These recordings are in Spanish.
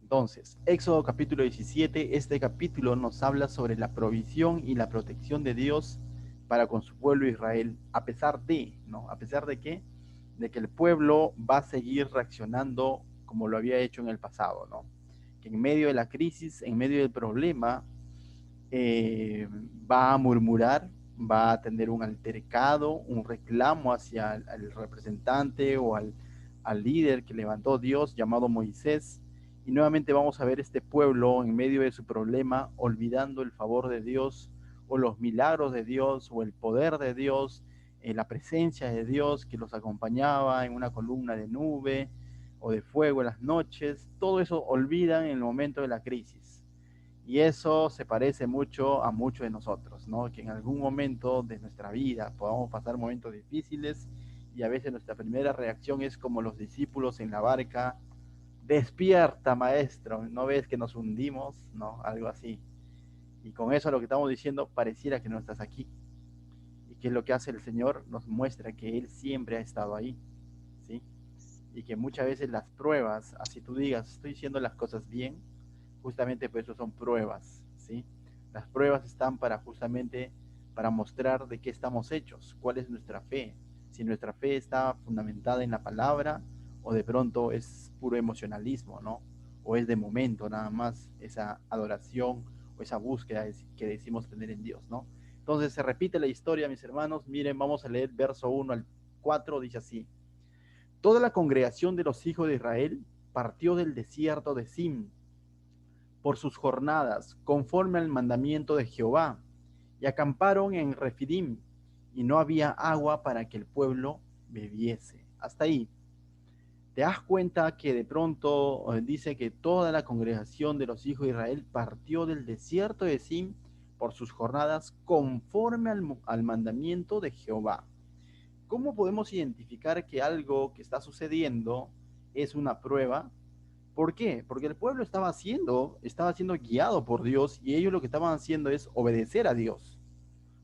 Entonces, Éxodo capítulo 17, este capítulo nos habla sobre la provisión y la protección de Dios para con su pueblo Israel, a pesar de, ¿no? ¿A pesar de qué? De que el pueblo va a seguir reaccionando como lo había hecho en el pasado, ¿no? Que en medio de la crisis, en medio del problema, va a murmurar, va a tener un altercado, un reclamo hacia el representante o al líder que levantó Dios llamado Moisés. Y nuevamente vamos a ver este pueblo en medio de su problema, olvidando el favor de Dios o los milagros de Dios o el poder de Dios, la presencia de Dios que los acompañaba en una columna de nube o de fuego en las noches. Todo eso olvidan en el momento de la crisis. Y eso se parece mucho a muchos de nosotros, ¿no? Que en algún momento de nuestra vida podamos pasar momentos difíciles y a veces nuestra primera reacción es como los discípulos en la barca: despierta, maestro, ¿no ves que nos hundimos? ¿No? Algo así. Y con eso lo que estamos diciendo, pareciera que no estás aquí. ¿Y qué es lo que hace el Señor? Nos muestra que Él siempre ha estado ahí, ¿sí? Y que muchas veces las pruebas, así tú digas, estoy haciendo las cosas bien, justamente por eso son pruebas, ¿sí? Las pruebas están para justamente para mostrar de qué estamos hechos, cuál es nuestra fe, si nuestra fe está fundamentada en la palabra o de pronto es puro emocionalismo, ¿no? O es de momento nada más esa adoración o esa búsqueda que decimos tener en Dios, ¿no? Entonces se repite la historia, mis hermanos. Miren, vamos a leer verso 1 al 4, dice así: toda la congregación de los hijos de Israel partió del desierto de Sim por sus jornadas, conforme al mandamiento de Jehová, y acamparon en Refidim, y no había agua para que el pueblo bebiese. Hasta ahí. Te das cuenta que de pronto dice que toda la congregación de los hijos de Israel partió del desierto de Sim por sus jornadas conforme al mandamiento de Jehová. ¿Cómo podemos identificar que algo que está sucediendo es una prueba? ¿Por qué? Porque el pueblo estaba siendo guiado por Dios y ellos lo que estaban haciendo es obedecer a Dios.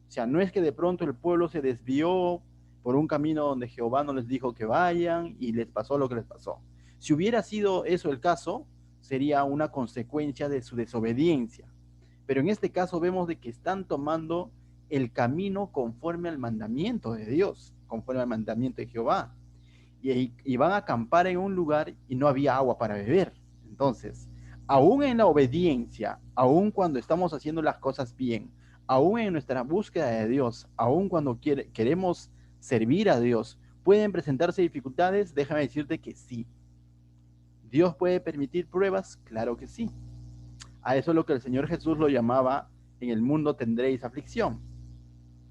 O sea, no es que de pronto el pueblo se desvió por un camino donde Jehová no les dijo que vayan y les pasó lo que les pasó. Si hubiera sido eso el caso, sería una consecuencia de su desobediencia. Pero en este caso vemos de que están tomando el camino conforme al mandamiento de Dios, conforme al mandamiento de Jehová. Y van a acampar en un lugar y no había agua para beber. Entonces, aún en la obediencia, aún cuando estamos haciendo las cosas bien, aún en nuestra búsqueda de Dios, aún cuando queremos servir a Dios, ¿pueden presentarse dificultades? Déjame decirte que sí. ¿Dios puede permitir pruebas? Claro que sí. A eso es lo que el Señor Jesús lo llamaba: en el mundo tendréis aflicción.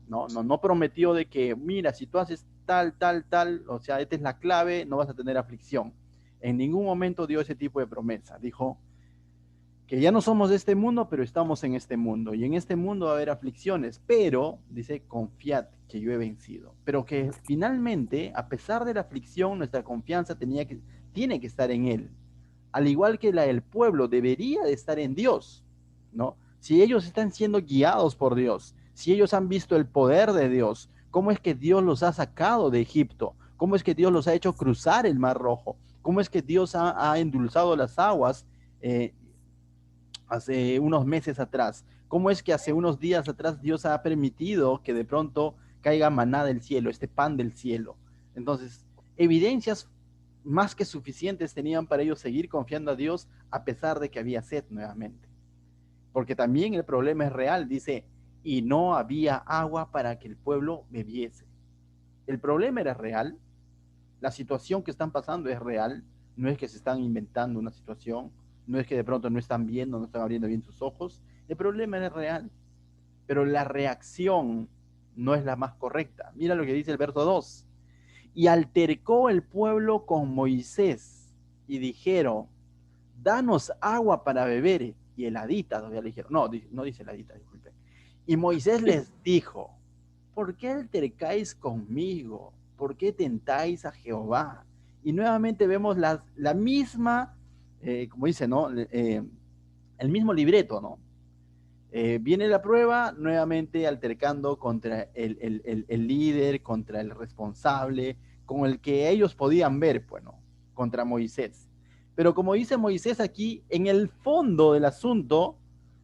No prometió de que, mira, si tú haces tal, tal, tal, o sea, esta es la clave, no vas a tener aflicción. En ningún momento dio ese tipo de promesa. Dijo que ya no somos de este mundo, pero estamos en este mundo. Y en este mundo va a haber aflicciones, pero, dice, confiad que yo he vencido. Pero que finalmente, a pesar de la aflicción, nuestra confianza tiene que estar en Él. Al igual que la del pueblo, debería de estar en Dios, ¿no? Si ellos están siendo guiados por Dios, si ellos han visto el poder de Dios, cómo es que Dios los ha sacado de Egipto, cómo es que Dios los ha hecho cruzar el Mar Rojo, cómo es que Dios ha endulzado las aguas eh, hace unos meses atrás, cómo es que hace unos días atrás Dios ha permitido que de pronto caiga maná del cielo, este pan del cielo. Entonces, evidencias más que suficientes tenían para ellos seguir confiando a Dios a pesar de que había sed nuevamente. Porque también el problema es real, dice, y no había agua para que el pueblo bebiese. El problema era real, la situación que están pasando es real, no es que se están inventando una situación, no es que de pronto no están viendo, no están abriendo bien sus ojos, el problema es real, pero la reacción no es la más correcta. Mira lo que dice el verso 2: y altercó el pueblo con Moisés y dijeron, danos agua para beber. Y heladita, todavía le dijeron, no dice heladita, disculpen. Y Moisés les dijo, ¿por qué altercáis conmigo? ¿Por qué tentáis a Jehová? Y nuevamente vemos la misma, como dice, ¿no? El mismo libreto, ¿no? Viene la prueba, nuevamente altercando contra el líder, contra el responsable, con el que ellos podían ver, bueno, contra Moisés. Pero como dice Moisés aquí, en el fondo del asunto,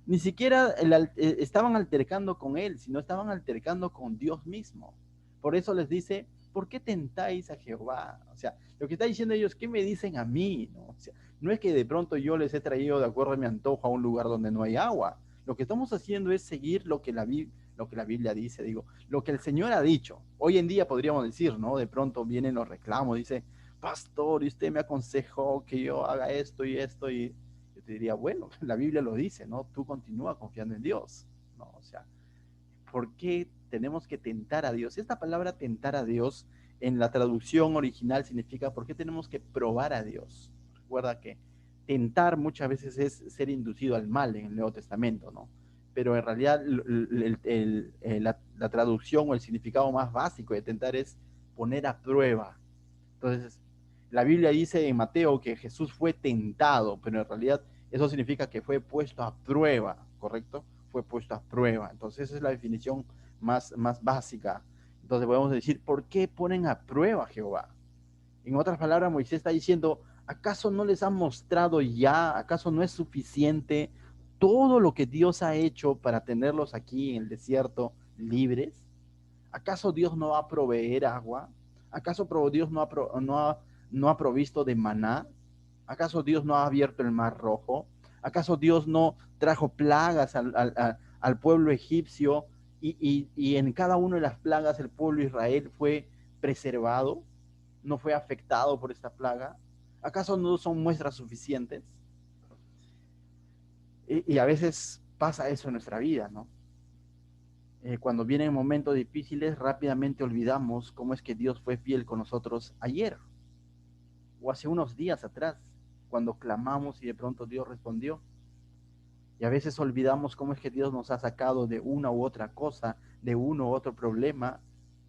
ni siquiera estaban altercando con él, sino estaban altercando con Dios mismo. Por eso les dice, ¿por qué tentáis a Jehová? O sea, lo que está diciendo ellos, ¿qué me dicen a mí? ¿No? O sea, no es que de pronto yo les he traído de acuerdo a mi antojo a un lugar donde no hay agua. Lo que estamos haciendo es seguir lo que la Biblia dice, digo, lo que el Señor ha dicho. Hoy en día podríamos decir, ¿no? De pronto vienen los reclamos, dice, pastor, y usted me aconsejó que yo haga esto y esto, y yo te diría, bueno, la Biblia lo dice, ¿no? Tú continúa confiando en Dios, ¿no? O sea, ¿por qué tenemos que tentar a Dios? Esta palabra tentar a Dios en la traducción original significa ¿por qué tenemos que probar a Dios? Recuerda que tentar muchas veces es ser inducido al mal en el Nuevo Testamento, ¿no? Pero en realidad la traducción o el significado más básico de tentar es poner a prueba. Entonces, la Biblia dice en Mateo que Jesús fue tentado, pero en realidad eso significa que fue puesto a prueba, ¿correcto? Fue puesto a prueba. Entonces, esa es la definición más básica. Entonces, podemos decir, ¿por qué ponen a prueba a Jehová? En otras palabras, Moisés está diciendo, ¿acaso no les ha mostrado ya? ¿Acaso no es suficiente todo lo que Dios ha hecho para tenerlos aquí en el desierto libres? ¿Acaso Dios no va a proveer agua? ¿Acaso Dios no ha provisto de maná? ¿Acaso Dios no ha abierto el mar rojo? ¿Acaso Dios no trajo plagas al pueblo egipcio y en cada una de las plagas el pueblo de Israel fue preservado? ¿No fue afectado por esta plaga? ¿Acaso no son muestras suficientes? Y a veces pasa eso en nuestra vida, ¿no? Cuando vienen momentos difíciles, rápidamente olvidamos cómo es que Dios fue fiel con nosotros ayer o hace unos días atrás, cuando clamamos y de pronto Dios respondió. Y a veces olvidamos cómo es que Dios nos ha sacado de una u otra cosa, de uno u otro problema,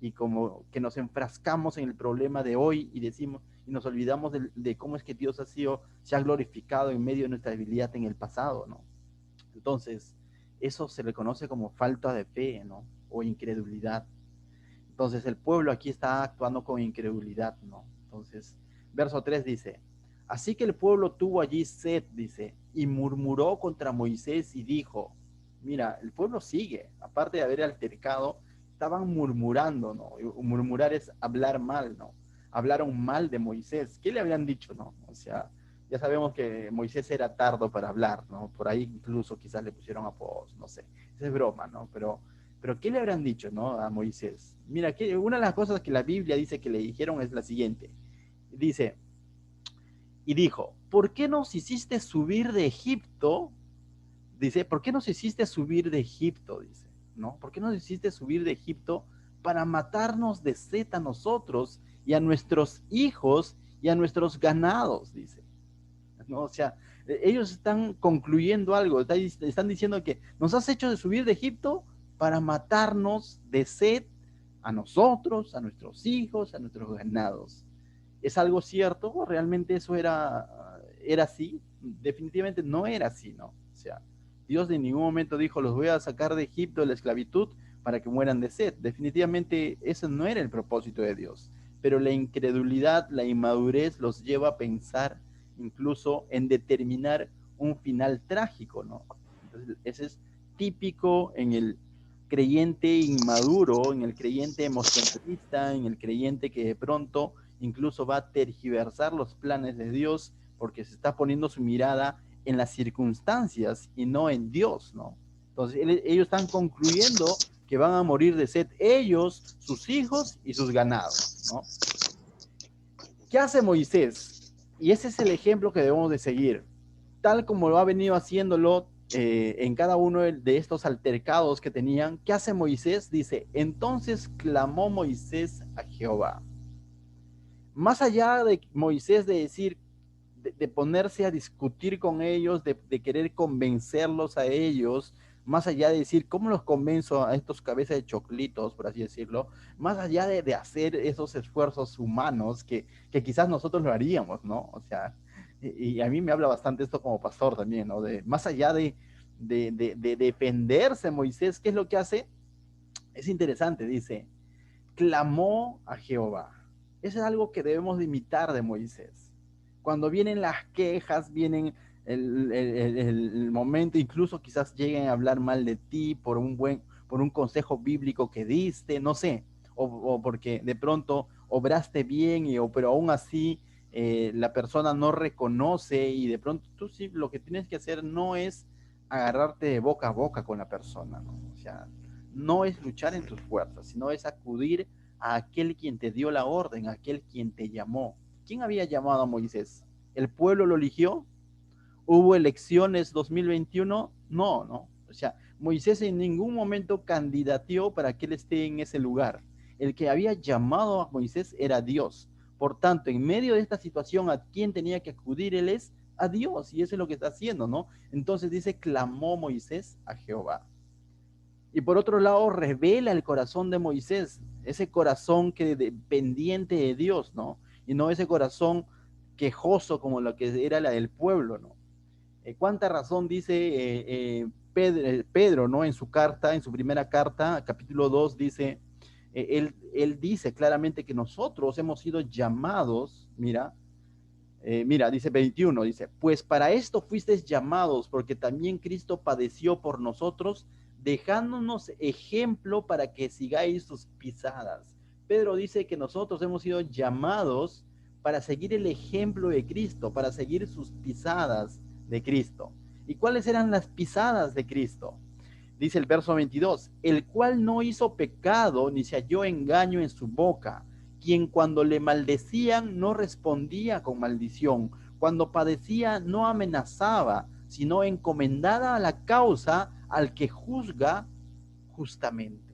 y como que nos enfrascamos en el problema de hoy y decimos, y nos olvidamos de cómo es que Dios se ha glorificado en medio de nuestra debilidad en el pasado, ¿no? Entonces, eso se le conoce como falta de fe, ¿no? O incredulidad. Entonces, el pueblo aquí está actuando con incredulidad, ¿no? Entonces, verso 3 dice, así que el pueblo tuvo allí sed, dice, y murmuró contra Moisés y dijo, mira, el pueblo sigue, aparte de haber altercado, estaban murmurando, ¿no? Murmurar es hablar mal, ¿no? Hablaron mal de Moisés. ¿Qué le habían dicho, no? O sea, ya sabemos que Moisés era tardo para hablar, ¿no? Por ahí incluso quizás le pusieron apodos, no sé. Esa es broma, ¿no? Pero ¿qué le habrán dicho, no? A Moisés. Mira, una de las cosas que la Biblia dice que le dijeron es la siguiente. Dice, y dijo, ¿por qué nos hiciste subir de Egipto? Dice, ¿por qué nos hiciste subir de Egipto? Dice, ¿no? ¿Por qué nos hiciste subir de Egipto para matarnos de sed a nosotros y a nuestros hijos y a nuestros ganados? Dice, ¿no? O sea, ellos están concluyendo algo, están diciendo que nos has hecho de subir de Egipto para matarnos de sed a nosotros, a nuestros hijos, a nuestros ganados. ¿Es algo cierto? ¿O realmente eso era así? Definitivamente no era así, ¿no? O sea, Dios en ningún momento dijo, los voy a sacar de Egipto de la esclavitud para que mueran de sed. Definitivamente ese no era el propósito de Dios. Pero la incredulidad, la inmadurez los lleva a pensar incluso en determinar un final trágico, ¿no? Entonces, ese es típico en el creyente inmaduro, en el creyente emocionalista, en el creyente que de pronto incluso va a tergiversar los planes de Dios porque se está poniendo su mirada en las circunstancias y no en Dios, ¿no? Entonces ellos están concluyendo que van a morir de sed ellos, sus hijos y sus ganados, ¿no? ¿Qué hace Moisés? Y ese es el ejemplo que debemos de seguir. Tal como lo ha venido haciéndolo en cada uno de estos altercados que tenían, ¿qué hace Moisés? Dice, entonces clamó Moisés a Jehová. Más allá de Moisés de decir, de ponerse a discutir con ellos, de querer convencerlos a ellos, más allá de decir, ¿cómo los convenzo a estos cabezas de choclitos, por así decirlo? Más allá de hacer esos esfuerzos humanos que quizás nosotros lo haríamos, ¿no? O sea, y a mí me habla bastante esto como pastor también, ¿no? Más allá de defenderse Moisés, ¿qué es lo que hace? Es interesante, dice, clamó a Jehová. Eso es algo que debemos de imitar de Moisés. Cuando vienen las quejas, vienen el momento, incluso quizás lleguen a hablar mal de ti por un consejo bíblico que diste, no sé, o porque de pronto obraste bien, pero aún así la persona no reconoce y de pronto tú sí, lo que tienes que hacer no es agarrarte de boca a boca con la persona, ¿no? O sea, no es luchar en tus fuerzas, sino es acudir a aquel quien te dio la orden, a aquel quien te llamó. ¿Quién había llamado a Moisés? ¿El pueblo lo eligió? ¿Hubo elecciones 2021? No, no. O sea, Moisés en ningún momento candidateó para que él esté en ese lugar. El que había llamado a Moisés era Dios. Por tanto, en medio de esta situación, ¿a quién tenía que acudir? Él es a Dios, y eso es lo que está haciendo, ¿no? Entonces dice, clamó Moisés a Jehová. Y por otro lado, revela el corazón de Moisés, ese corazón pendiente de Dios, ¿no? Y no ese corazón quejoso como lo que era la del pueblo, ¿no? ¿Cuánta razón dice Pedro, ¿no? En su carta, en su primera carta, capítulo 2, dice, él dice claramente que nosotros hemos sido llamados, mira, dice 21, dice, pues para esto fuisteis llamados, porque también Cristo padeció por nosotros, dejándonos ejemplo para que sigáis sus pisadas. Pedro dice que nosotros hemos sido llamados para seguir el ejemplo de Cristo, para seguir sus pisadas de Cristo. ¿Y cuáles eran las pisadas de Cristo? Dice el verso 22, el cual no hizo pecado ni se halló engaño en su boca, quien cuando le maldecían no respondía con maldición, cuando padecía no amenazaba, sino encomendada a la causa al que juzga justamente.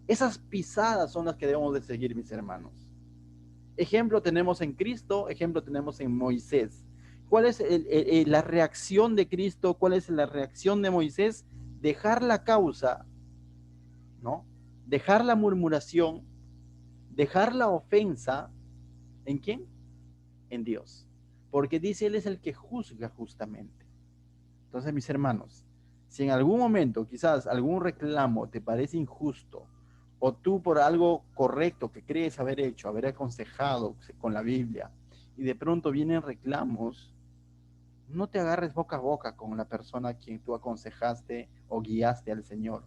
Esas pisadas son las que debemos de seguir, mis hermanos. Ejemplo tenemos en Cristo, ejemplo tenemos en Moisés. ¿Cuál es la reacción de Cristo? ¿Cuál es la reacción de Moisés? Dejar la causa, ¿no? Dejar la murmuración, dejar la ofensa, ¿en quién? En Dios. Porque dice, Él es el que juzga justamente. Entonces, mis hermanos, si en algún momento quizás algún reclamo te parece injusto, o tú por algo correcto que crees haber hecho, haber aconsejado con la Biblia, y de pronto vienen reclamos, no te agarres boca a boca con la persona a quien tú aconsejaste o guiaste al Señor,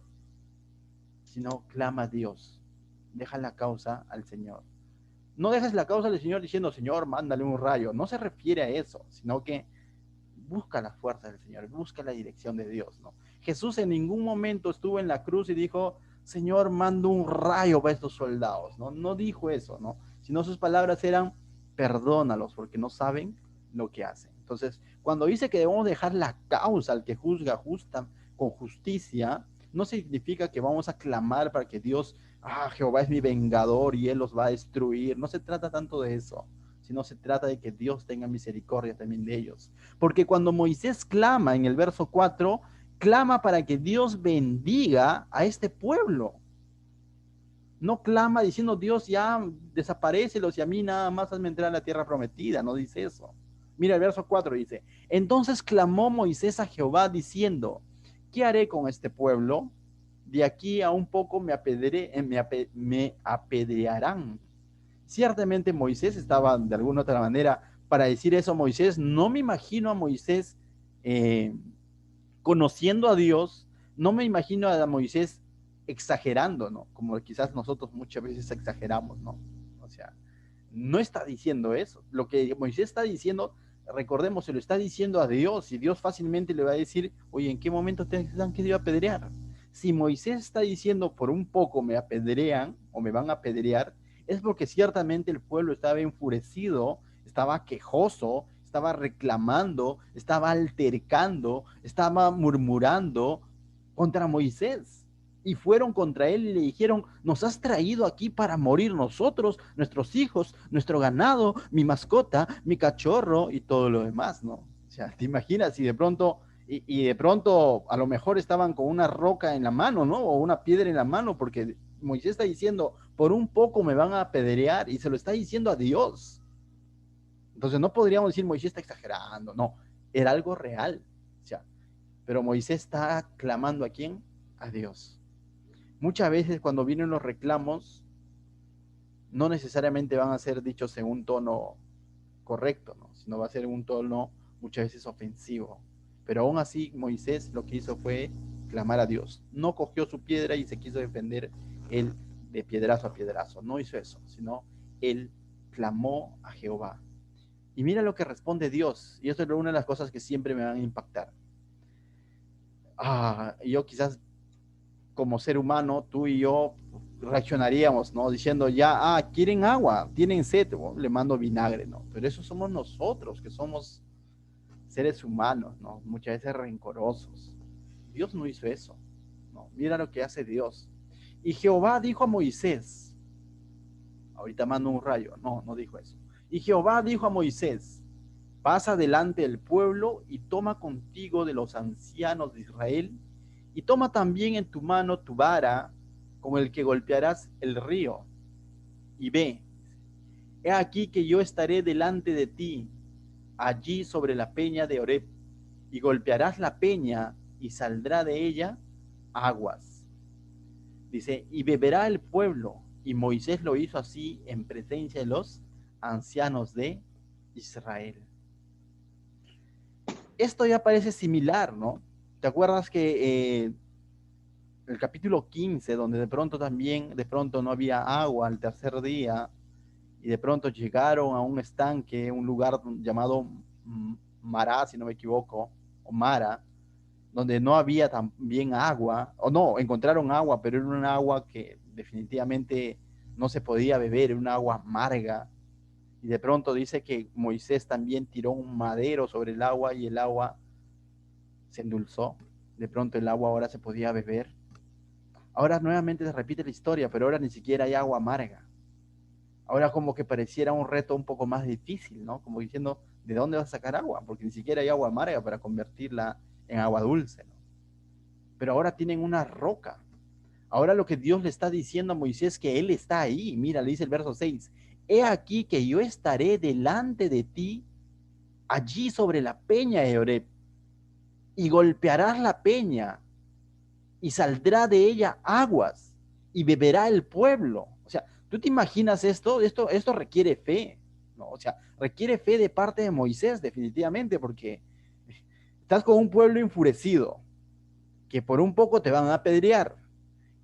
sino clama a Dios, deja la causa al Señor. No dejes la causa al Señor diciendo, Señor, mándale un rayo. No se refiere a eso, sino que busca la fuerza del Señor, busca la dirección de Dios, ¿no? Jesús en ningún momento estuvo en la cruz y dijo, Señor, mando un rayo para estos soldados, ¿no? No dijo eso, ¿no? Sino sus palabras eran, perdónalos porque no saben lo que hacen. Entonces, cuando dice que debemos dejar la causa al que juzga con justicia, no significa que vamos a clamar para que Dios, Jehová es mi vengador y Él los va a destruir. No se trata tanto de eso, sino se trata de que Dios tenga misericordia también de ellos. Porque cuando Moisés clama en el verso 4, clama para que Dios bendiga a este pueblo. No clama diciendo, Dios ya desaparécelos y a mí nada más hazme entrar a la tierra prometida. No dice eso. Mira el verso 4 dice, entonces clamó Moisés a Jehová diciendo, ¿qué haré con este pueblo? De aquí a un poco me apedrearán. Ciertamente Moisés estaba de alguna otra manera para decir eso. Moisés, no me imagino a Moisés conociendo a Dios, no me imagino a Moisés exagerando, ¿no? Como quizás nosotros muchas veces exageramos, ¿no? O sea, no está diciendo eso. Lo que Moisés está diciendo, recordemos, se lo está diciendo a Dios y Dios fácilmente le va a decir, oye, ¿en qué momento te han querido apedrear? Si Moisés está diciendo por un poco me apedrean o me van a apedrear, es porque ciertamente el pueblo estaba enfurecido, estaba quejoso, estaba reclamando, estaba altercando, estaba murmurando contra Moisés. Y fueron contra él y le dijeron, nos has traído aquí para morir nosotros, nuestros hijos, nuestro ganado, mi mascota, mi cachorro y todo lo demás, ¿no? O sea, te imaginas si de pronto, y de pronto a lo mejor estaban con una roca en la mano, ¿no? O una piedra en la mano, porque Moisés está diciendo, por un poco me van a apedrear y se lo está diciendo a Dios. Entonces no podríamos decir Moisés está exagerando, no, era algo real. O sea, pero Moisés está clamando a quién? A Dios. Muchas veces cuando vienen los reclamos, no necesariamente van a ser dichos en un tono correcto, ¿no? sino va a ser un tono muchas veces ofensivo. Pero aún así Moisés lo que hizo fue clamar a Dios. No cogió su piedra y se quiso defender él de piedrazo a piedrazo. No hizo eso, sino él clamó a Jehová. Y mira lo que responde Dios. Y esto es una de las cosas que siempre me van a impactar. Yo quizás como ser humano, tú y yo reaccionaríamos, ¿no? Diciendo ya, quieren agua, tienen sed, bueno, le mando vinagre, ¿no? Pero eso somos nosotros, que somos seres humanos, ¿no? Muchas veces rencorosos. Dios no hizo eso, ¿no? Mira lo que hace Dios. Y Jehová dijo a Moisés, ahorita mando un rayo, no dijo eso. Y Jehová dijo a Moisés, pasa delante del pueblo y toma contigo de los ancianos de Israel y toma también en tu mano tu vara con el que golpearás el río. Y ve, he aquí que yo estaré delante de ti, allí sobre la peña de Oreb, y golpearás la peña y saldrá de ella aguas. Dice, y beberá el pueblo. Y Moisés lo hizo así en presencia de los ancianos de Israel. Esto ya parece similar, ¿no? ¿Te acuerdas que el capítulo 15, donde de pronto no había agua al tercer día, y de pronto llegaron a un estanque, un lugar llamado Mará, si no me equivoco, o Mara, donde no había también agua, o no, encontraron agua, pero era un agua que definitivamente no se podía beber, era un agua amarga, y de pronto dice que Moisés también tiró un madero sobre el agua y el agua se endulzó, de pronto el agua ahora se podía beber. Ahora nuevamente se repite la historia, pero ahora ni siquiera hay agua amarga. Ahora como que pareciera un reto un poco más difícil, ¿no? Como diciendo, ¿de dónde vas a sacar agua? Porque ni siquiera hay agua amarga para convertirla en agua dulce, ¿no? Pero ahora tienen una roca. Ahora lo que Dios le está diciendo a Moisés, que Él está ahí. Mira, le dice el verso 6. He aquí que yo estaré delante de ti, allí sobre la peña de Oreb, y golpearás la peña, y saldrá de ella aguas, y beberá el pueblo. O sea, ¿tú te imaginas esto? Esto requiere fe, ¿no? O sea, requiere fe de parte de Moisés, definitivamente, porque estás con un pueblo enfurecido, que por un poco te van a apedrear,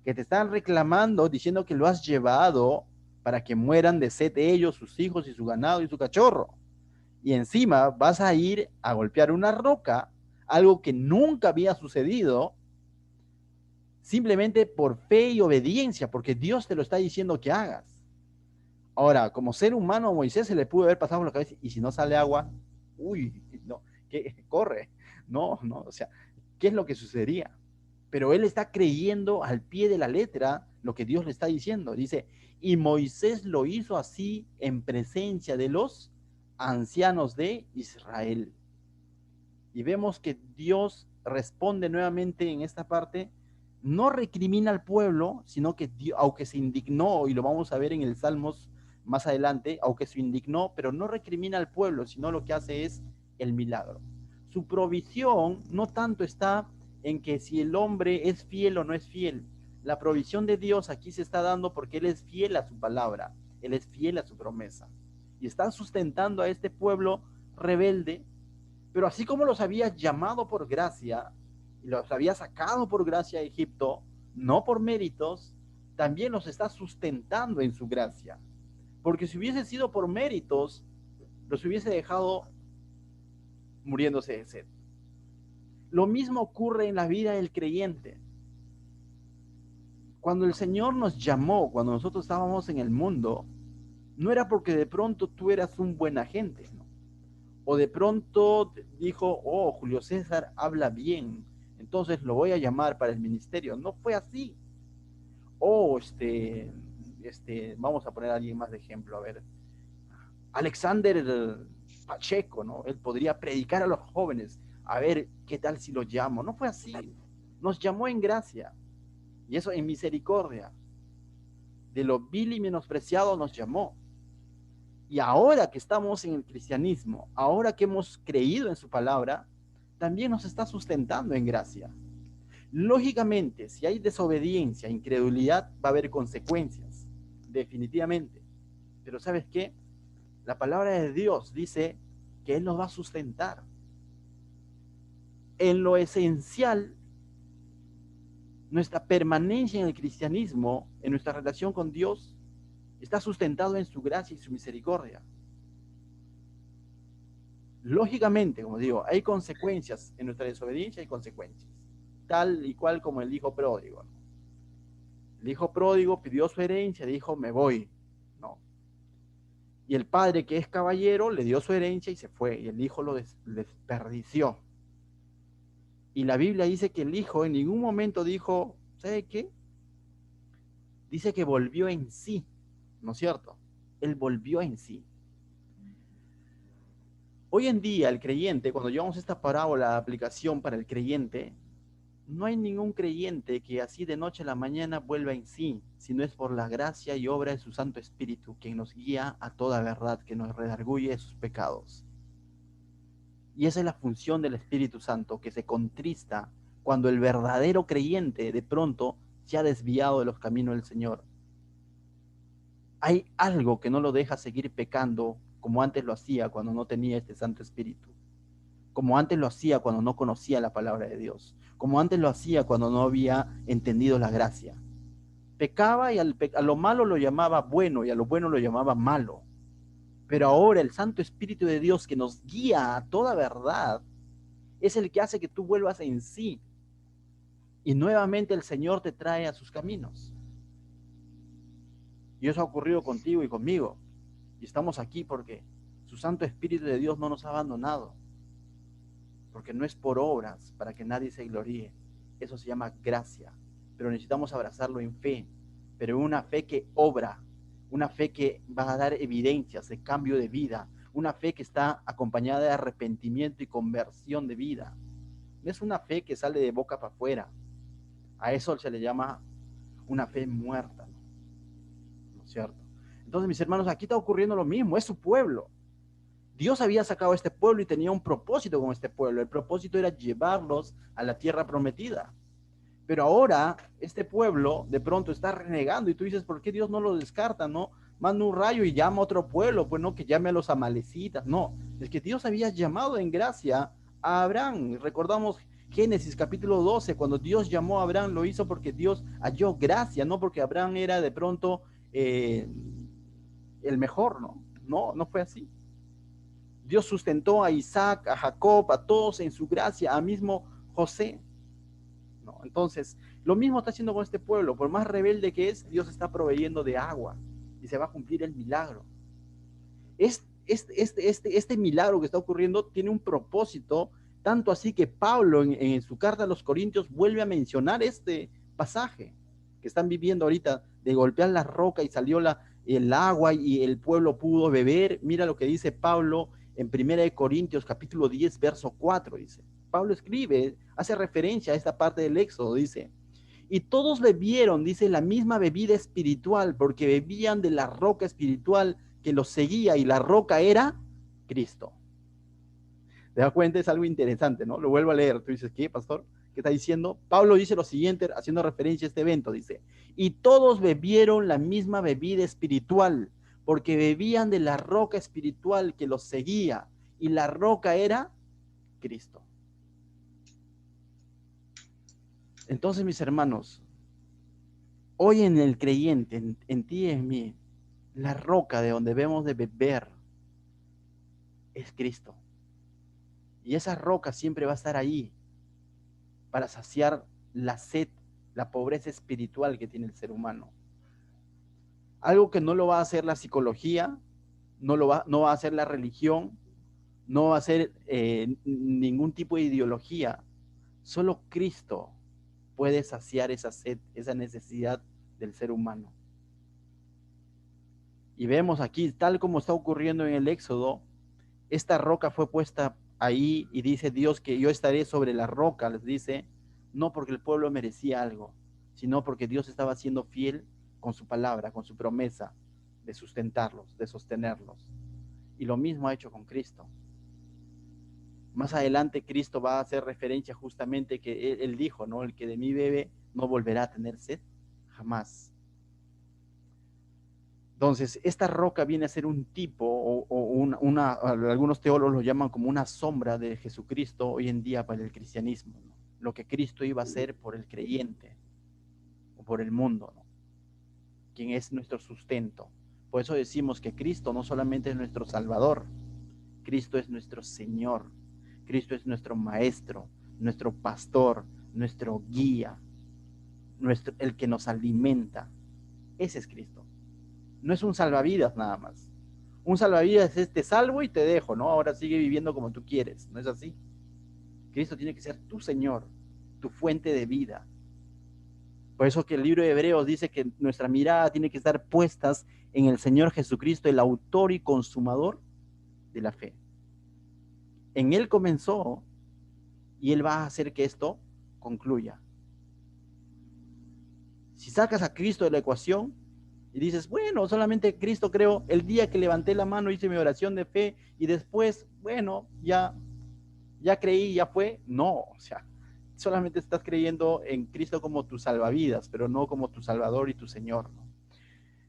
que te están reclamando, diciendo que lo has llevado para que mueran de sed ellos, sus hijos y su ganado y su cachorro. Y encima vas a ir a golpear una roca, algo que nunca había sucedido, simplemente por fe y obediencia, porque Dios te lo está diciendo que hagas. Ahora, como ser humano, a Moisés se le pudo haber pasado por la cabeza, y si no sale agua, uy, no, ¿qué corre? No, o sea, ¿qué es lo que sucedería? Pero él está creyendo al pie de la letra lo que Dios le está diciendo. Dice, y Moisés lo hizo así en presencia de los ancianos de Israel. Y vemos que Dios responde nuevamente en esta parte, no recrimina al pueblo, sino que Dios, aunque se indignó, y lo vamos a ver en el Salmos más adelante, aunque se indignó, pero no recrimina al pueblo, sino lo que hace es el milagro. Su provisión no tanto está en que si el hombre es fiel o no es fiel. La provisión de Dios aquí se está dando porque Él es fiel a su palabra, Él es fiel a su promesa. Y está sustentando a este pueblo rebelde, pero así como los había llamado por gracia, y los había sacado por gracia a Egipto, no por méritos, también los está sustentando en su gracia. Porque si hubiese sido por méritos, los hubiese dejado muriéndose de sed. Lo mismo ocurre en la vida del creyente. Cuando el Señor nos llamó, cuando nosotros estábamos en el mundo, no era porque de pronto tú eras un buen agente, ¿no? O de pronto dijo, oh, Julio César habla bien, entonces lo voy a llamar para el ministerio. No fue así. O vamos a poner a alguien más de ejemplo, a ver, Alexander Pacheco, ¿no? Él podría predicar a los jóvenes, a ver qué tal si lo llamo. No fue así. Nos llamó en gracia, y eso en misericordia. De lo vil y menospreciado nos llamó. Y ahora que estamos en el cristianismo, ahora que hemos creído en su palabra, también nos está sustentando en gracia. Lógicamente, si hay desobediencia, incredulidad, va a haber consecuencias, definitivamente. Pero ¿sabes qué? La palabra de Dios dice que Él nos va a sustentar. En lo esencial, nuestra permanencia en el cristianismo, en nuestra relación con Dios, está sustentado en su gracia y su misericordia. Lógicamente, como digo, hay consecuencias en nuestra desobediencia, hay consecuencias, tal y cual como el hijo pródigo. El hijo pródigo pidió su herencia, dijo, me voy, ¿no? Y el padre, que es caballero, le dio su herencia y se fue, y el hijo lo desperdició. Y la Biblia dice que el hijo en ningún momento dijo, ¿sabe qué? Dice que volvió en sí, ¿no es cierto? Él volvió en sí. Hoy en día el creyente, cuando llevamos esta parábola de aplicación para el creyente, no hay ningún creyente que así de noche a la mañana vuelva en sí, sino es por la gracia y obra de su Santo Espíritu, quien nos guía a toda verdad, que nos redarguye de sus pecados. Y esa es la función del Espíritu Santo, que se contrista cuando el verdadero creyente de pronto se ha desviado de los caminos del Señor. Hay algo que no lo deja seguir pecando como antes lo hacía cuando no tenía este Santo Espíritu, como antes lo hacía cuando no conocía la palabra de Dios, como antes lo hacía cuando no había entendido la gracia. Pecaba y a lo malo lo llamaba bueno y a lo bueno lo llamaba malo. Pero ahora el Santo Espíritu de Dios, que nos guía a toda verdad, es el que hace que tú vuelvas en sí y nuevamente el Señor te trae a sus caminos. Y eso ha ocurrido contigo y conmigo. Y estamos aquí porque su Santo Espíritu de Dios no nos ha abandonado. Porque no es por obras para que nadie se gloríe. Eso se llama gracia. Pero necesitamos abrazarlo en fe. Pero una fe que obra. Una fe que va a dar evidencias de cambio de vida. Una fe que está acompañada de arrepentimiento y conversión de vida. No es una fe que sale de boca para afuera. A eso se le llama una fe muerta, ¿no es cierto? Entonces, mis hermanos, aquí está ocurriendo lo mismo, es su pueblo. Dios había sacado a este pueblo y tenía un propósito con este pueblo. El propósito era llevarlos a la tierra prometida. Pero ahora este pueblo de pronto está renegando y tú dices, ¿por qué Dios no lo descarta? No, manda un rayo y llama a otro pueblo, pues no, que llame a los amalecitas. No, es que Dios había llamado en gracia a Abraham. Recordamos Génesis capítulo 12, cuando Dios llamó a Abraham, lo hizo porque Dios halló gracia, no porque Abraham era de pronto el mejor, ¿no? No, no fue así. Dios sustentó a Isaac, a Jacob, a todos en su gracia, a mismo José. ¿No? Entonces, lo mismo está haciendo con este pueblo. Por más rebelde que es, Dios está proveyendo de agua y se va a cumplir el milagro. Este milagro que está ocurriendo tiene un propósito, tanto así que Pablo en su carta a los Corintios vuelve a mencionar este pasaje que están viviendo ahorita, de golpear la roca y salió el agua y el pueblo pudo beber. Mira lo que dice Pablo en 1 Corintios capítulo 10, verso 4, dice. Pablo escribe, hace referencia a esta parte del Éxodo, dice, y todos bebieron, dice, la misma bebida espiritual, porque bebían de la roca espiritual que los seguía, y la roca era Cristo. ¿Te das cuenta? Es algo interesante, ¿no? Lo vuelvo a leer. Tú dices, ¿qué, pastor? ¿Qué está diciendo? Pablo dice lo siguiente, haciendo referencia a este evento, dice, y todos bebieron la misma bebida espiritual, porque bebían de la roca espiritual que los seguía, y la roca era Cristo. Entonces, mis hermanos, hoy en el creyente, en ti y en mí, la roca de donde debemos de beber es Cristo. Y esa roca siempre va a estar ahí para saciar la sed, la pobreza espiritual que tiene el ser humano. Algo que no lo va a hacer la psicología, no va a hacer la religión, no va a hacer ningún tipo de ideología. Solo Cristo puede saciar esa sed, esa necesidad del ser humano. Y vemos aquí, tal como está ocurriendo en el Éxodo, esta roca fue puesta ahí y dice Dios que yo estaré sobre la roca, les dice, no porque el pueblo merecía algo, sino porque Dios estaba siendo fiel con su palabra, con su promesa de sustentarlos, de sostenerlos. Y lo mismo ha hecho con Cristo. Más adelante Cristo va a hacer referencia justamente que él dijo, ¿no? El que de mí bebe no volverá a tener sed jamás. Entonces, esta roca viene a ser un tipo, algunos teólogos lo llaman como una sombra de Jesucristo hoy en día para el cristianismo, ¿no? Lo que Cristo iba a hacer por el creyente o por el mundo, ¿no? Quien es nuestro sustento. Por eso decimos que Cristo no solamente es nuestro Salvador, Cristo es nuestro Señor, Cristo es nuestro Maestro, nuestro Pastor, nuestro guía, el que nos alimenta. Ese es Cristo. No es un salvavidas nada más. Un salvavidas es te salvo y te dejo, ¿no? Ahora sigue viviendo como tú quieres. No es así. Cristo tiene que ser tu Señor, tu fuente de vida. Por eso que el libro de Hebreos dice que nuestra mirada tiene que estar puestas en el Señor Jesucristo, el autor y consumador de la fe. En Él comenzó y Él va a hacer que esto concluya. Si sacas a Cristo de la ecuación y dices, bueno, solamente Cristo creo el día que levanté la mano, hice mi oración de fe y después, bueno, ya creí, ya fue. No, o sea, solamente estás creyendo en Cristo como tu salvavidas, pero no como tu Salvador y tu Señor, ¿no?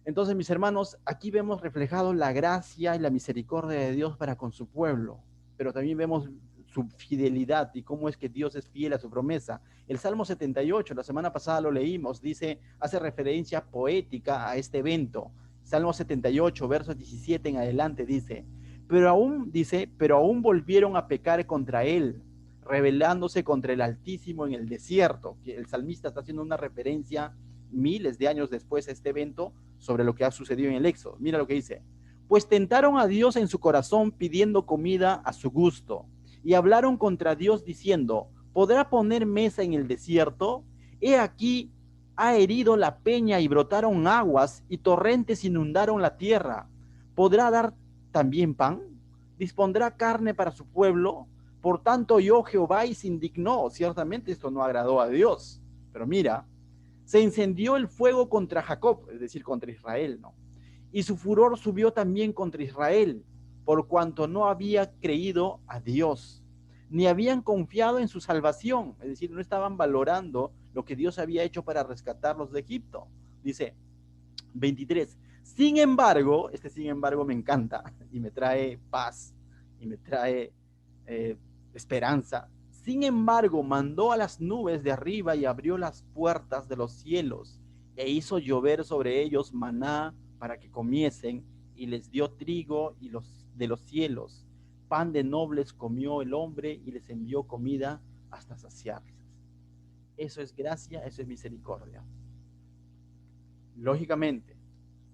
Entonces, mis hermanos, aquí vemos reflejado la gracia y la misericordia de Dios para con su pueblo, pero también vemos su fidelidad y cómo es que Dios es fiel a su promesa. El Salmo 78, la semana pasada lo leímos, dice, hace referencia poética a este evento. Salmo 78, versos 17 en adelante, dice, pero aún volvieron a pecar contra él, rebelándose contra el Altísimo en el desierto. Que el salmista está haciendo una referencia miles de años después a este evento sobre lo que ha sucedido en el Éxodo. Mira lo que dice. Pues tentaron a Dios en su corazón pidiendo comida a su gusto y hablaron contra Dios diciendo, ¿podrá poner mesa en el desierto? He aquí, ha herido la peña y brotaron aguas y torrentes inundaron la tierra. ¿Podrá dar también pan? ¿Dispondrá carne para su pueblo? Por tanto oyó Jehová y se indignó. Ciertamente esto no agradó a Dios. Pero mira, se encendió el fuego contra Jacob, es decir, contra Israel, ¿no? Y su furor subió también contra Israel, por cuanto no había creído a Dios, ni habían confiado en su salvación, es decir, no estaban valorando lo que Dios había hecho para rescatarlos de Egipto. Dice 23, sin embargo, este sin embargo me encanta y me trae paz y me trae esperanza. Sin embargo, mandó a las nubes de arriba y abrió las puertas de los cielos e hizo llover sobre ellos maná para que comiesen y les dio trigo y de los cielos. Pan de nobles comió el hombre y les envió comida hasta saciarles. Eso es gracia, eso es misericordia. Lógicamente,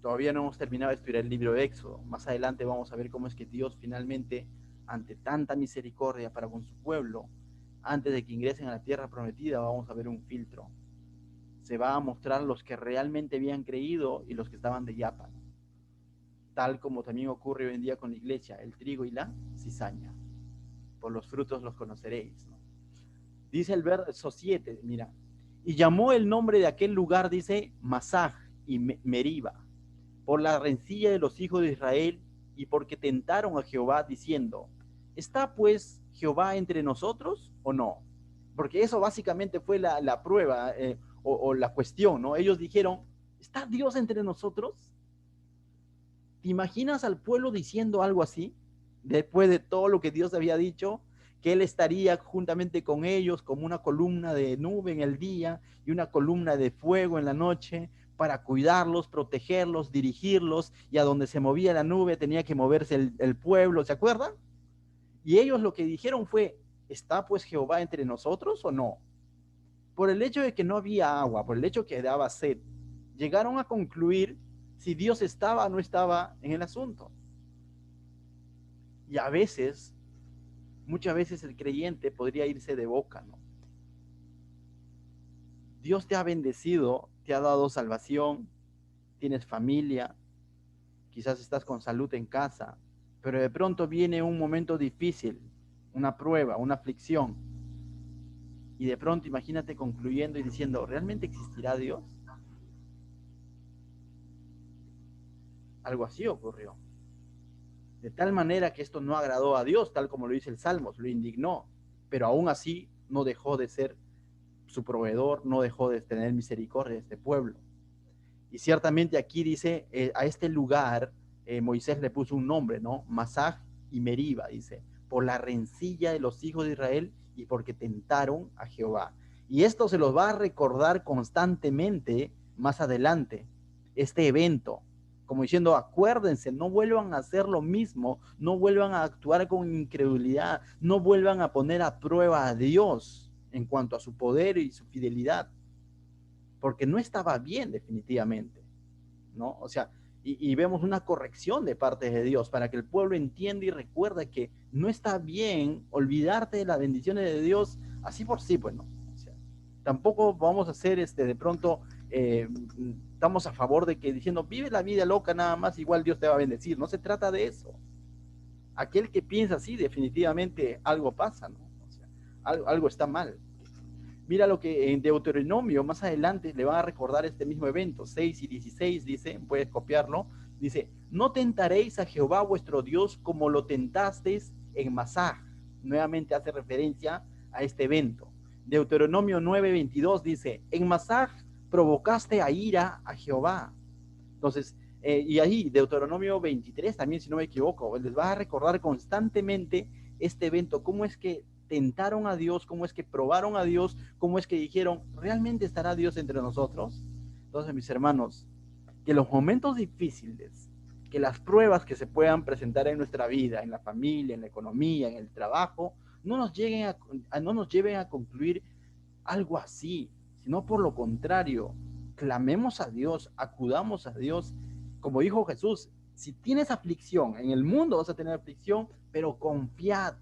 todavía no hemos terminado de estudiar el libro de Éxodo. Más adelante vamos a ver cómo es que Dios finalmente, ante tanta misericordia para con su pueblo, antes de que ingresen a la tierra prometida, vamos a ver un filtro. Se va a mostrar los que realmente habían creído y los que estaban de yapa, ¿no? Tal como también ocurre hoy en día con la iglesia, el trigo y la cizaña. Por los frutos los conoceréis, ¿no? Dice el verso 7, mira, y llamó el nombre de aquel lugar, dice, Masaj y Meriba, por la rencilla de los hijos de Israel y porque tentaron a Jehová diciendo, ¿está pues Jehová entre nosotros o no? Porque eso básicamente fue la prueba o la cuestión, ¿no? Ellos dijeron, ¿está Dios entre nosotros? ¿Te imaginas al pueblo diciendo algo así? Después de todo lo que Dios había dicho, que Él estaría juntamente con ellos como una columna de nube en el día y una columna de fuego en la noche para cuidarlos, protegerlos, dirigirlos, y a donde se movía la nube tenía que moverse el pueblo, ¿se acuerdan? Y ellos lo que dijeron fue, ¿está pues Jehová entre nosotros o no? Por el hecho de que no había agua, por el hecho de que daba sed, llegaron a concluir si Dios estaba o no estaba en el asunto. Y a veces, muchas veces el creyente podría irse de boca, ¿no? Dios te ha bendecido, te ha dado salvación, tienes familia, quizás estás con salud en casa, pero de pronto viene un momento difícil, una prueba, una aflicción, y de pronto imagínate concluyendo y diciendo, ¿realmente existirá Dios? Algo así ocurrió. De tal manera que esto no agradó a Dios, tal como lo dice el Salmos, lo indignó, pero aún así no dejó de ser su proveedor, no dejó de tener misericordia de este pueblo. Y ciertamente aquí dice, a este lugar Moisés le puso un nombre, ¿no? Masaj y Meriba, dice, por la rencilla de los hijos de Israel y porque tentaron a Jehová. Y esto se los va a recordar constantemente más adelante, este evento, como diciendo, acuérdense, no vuelvan a hacer lo mismo, no vuelvan a actuar con incredulidad, no vuelvan a poner a prueba a Dios en cuanto a su poder y su fidelidad, porque no estaba bien definitivamente, ¿no? O sea, y vemos una corrección de parte de Dios para que el pueblo entienda y recuerde que no está bien olvidarte de las bendiciones de Dios así por sí, pues no. O sea, tampoco vamos a hacer de pronto, estamos a favor de que diciendo, vive la vida loca nada más, igual Dios te va a bendecir. No se trata de eso. Aquel que piensa así, definitivamente algo pasa, ¿no? O sea, algo está mal. Mira lo que en Deuteronomio más adelante le van a recordar este mismo evento, 6 y 16 dice, puedes copiarlo, dice, no tentaréis a Jehová vuestro Dios como lo tentasteis en Masah. Nuevamente hace referencia a este evento. Deuteronomio 9:22 dice, en Masah provocaste a ira a Jehová. Entonces, y ahí Deuteronomio 23 también, si no me equivoco, les va a recordar constantemente este evento, cómo es que tentaron a Dios, cómo es que probaron a Dios, cómo es que dijeron, ¿realmente estará Dios entre nosotros? Entonces, mis hermanos, que los momentos difíciles, que las pruebas que se puedan presentar en nuestra vida, en la familia, en la economía, en el trabajo, no nos lleven a concluir algo así, sino por lo contrario, clamemos a Dios, acudamos a Dios, como dijo Jesús, si tienes aflicción, en el mundo vas a tener aflicción, pero confía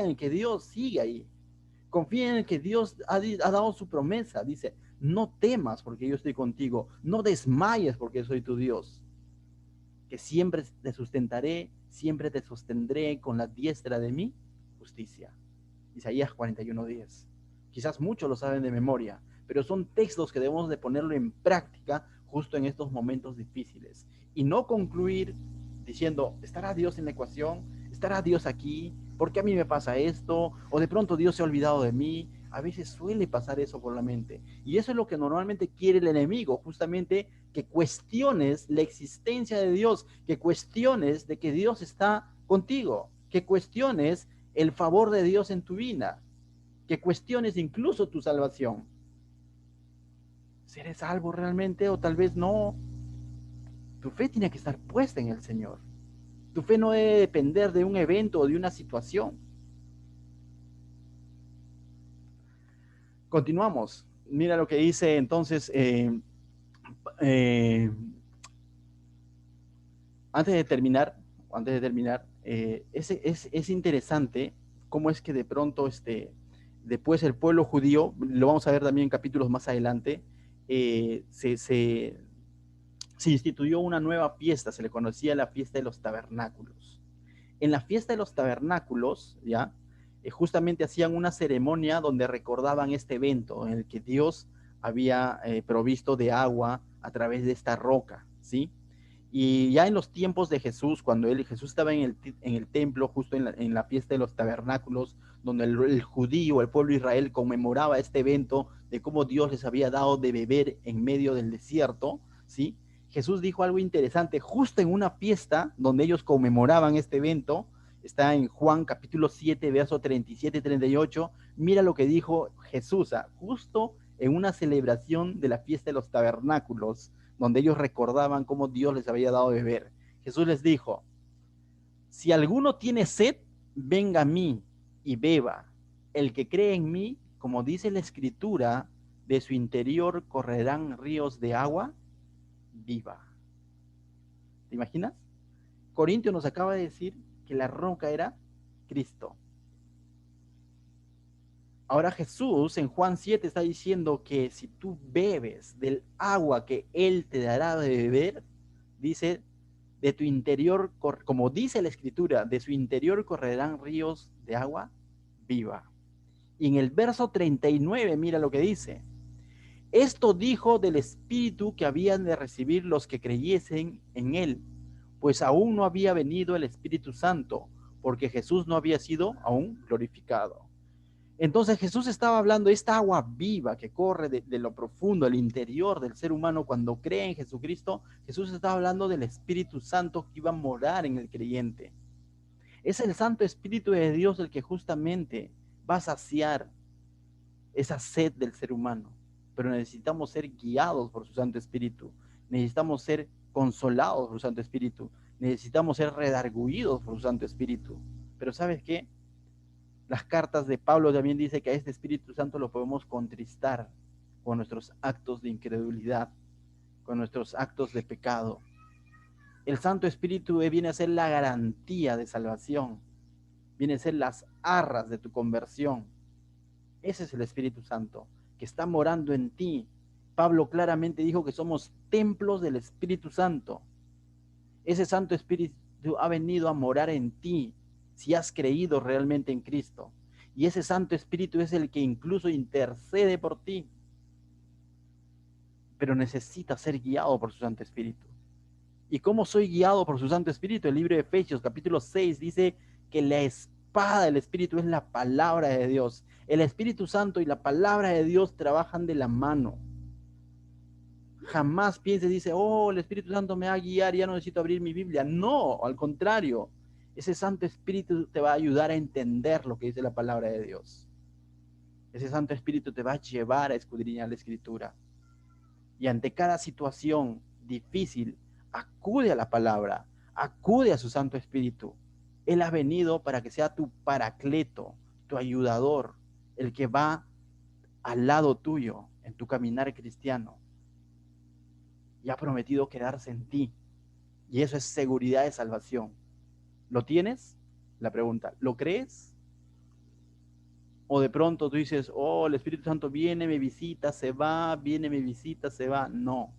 en que Dios sigue ahí, confía en que Dios ha dado su promesa, dice, no temas porque yo estoy contigo, no desmayes porque soy tu Dios, que siempre te sustentaré, siempre te sostendré con la diestra de mi justicia. Isaías 41:10. Quizás muchos lo saben de memoria, pero son textos que debemos de ponerlo en práctica justo en estos momentos difíciles y no concluir diciendo, ¿estará Dios en la ecuación? ¿Estará Dios aquí? ¿Por qué a mí me pasa esto? O de pronto Dios se ha olvidado de mí. A veces suele pasar eso por la mente. Y eso es lo que normalmente quiere el enemigo, justamente que cuestiones la existencia de Dios, que cuestiones de que Dios está contigo, que cuestiones el favor de Dios en tu vida, que cuestiones incluso tu salvación. ¿Seré salvo realmente o tal vez no? Tu fe tiene que estar puesta en el Señor. Tu fe no debe depender de un evento o de una situación. Continuamos. Mira lo que dice entonces, antes de terminar, es interesante cómo es que de pronto después el pueblo judío, lo vamos a ver también en capítulos más adelante, se instituyó una nueva fiesta, se le conocía la fiesta de los tabernáculos. En la fiesta de los tabernáculos, ¿ya? Justamente hacían una ceremonia donde recordaban este evento en el que Dios había provisto de agua a través de esta roca, ¿sí? Y ya en los tiempos de Jesús, cuando Jesús estaba en el templo, justo en la fiesta de los tabernáculos, donde el judío, el pueblo de Israel conmemoraba este evento de cómo Dios les había dado de beber en medio del desierto, ¿sí? Jesús dijo algo interesante, justo en una fiesta donde ellos conmemoraban este evento, está en Juan capítulo 7, verso 37 y 38, mira lo que dijo Jesús, justo en una celebración de la fiesta de los tabernáculos, donde ellos recordaban cómo Dios les había dado de beber. Jesús les dijo, si alguno tiene sed, venga a mí y beba. El que cree en mí, como dice la Escritura, de su interior correrán ríos de agua viva. ¿Te imaginas? Corintio nos acaba de decir que la roca era Cristo. Ahora Jesús en Juan 7 está diciendo que si tú bebes del agua que Él te dará de beber, dice, de tu interior, como dice la Escritura, de su interior correrán ríos de agua viva. Y en el verso 39, mira lo que dice. Esto dijo del Espíritu que habían de recibir los que creyesen en Él, pues aún no había venido el Espíritu Santo, porque Jesús no había sido aún glorificado. Entonces Jesús estaba hablando de esta agua viva que corre de lo profundo, del interior del ser humano cuando cree en Jesucristo. Jesús estaba hablando del Espíritu Santo que iba a morar en el creyente. Es el Santo Espíritu de Dios el que justamente va a saciar esa sed del ser humano. Pero necesitamos ser guiados por su Santo Espíritu. Necesitamos ser consolados por su Santo Espíritu. Necesitamos ser redarguidos por su Santo Espíritu. Pero ¿sabes qué? Las cartas de Pablo también dice que a este Espíritu Santo lo podemos contristar con nuestros actos de incredulidad, con nuestros actos de pecado. El Santo Espíritu viene a ser la garantía de salvación, viene a ser las arras de tu conversión. Ese es el Espíritu Santo que está morando en ti. Pablo claramente dijo que somos templos del Espíritu Santo. Ese Santo Espíritu ha venido a morar en ti si has creído realmente en Cristo. Y ese Santo Espíritu es el que incluso intercede por ti. Pero necesita ser guiado por su Santo Espíritu. ¿Y cómo soy guiado por su Santo Espíritu? El libro de Efesios, capítulo 6, dice que la espada del Espíritu es la palabra de Dios. El Espíritu Santo y la palabra de Dios trabajan de la mano. Jamás pienses, dice, oh, el Espíritu Santo me va a guiar, ya no necesito abrir mi Biblia. No, al contrario, ese Santo Espíritu te va a ayudar a entender lo que dice la palabra de Dios. Ese Santo Espíritu te va a llevar a escudriñar la Escritura. Y ante cada situación difícil, acude a la palabra, acude a su Santo Espíritu. Él ha venido para que sea tu paracleto, tu ayudador, el que va al lado tuyo en tu caminar cristiano. Y ha prometido quedarse en ti. Y eso es seguridad de salvación. ¿Lo tienes? La pregunta, ¿lo crees? O de pronto tú dices, oh, el Espíritu Santo viene, me visita, se va, viene, me visita, se va. No.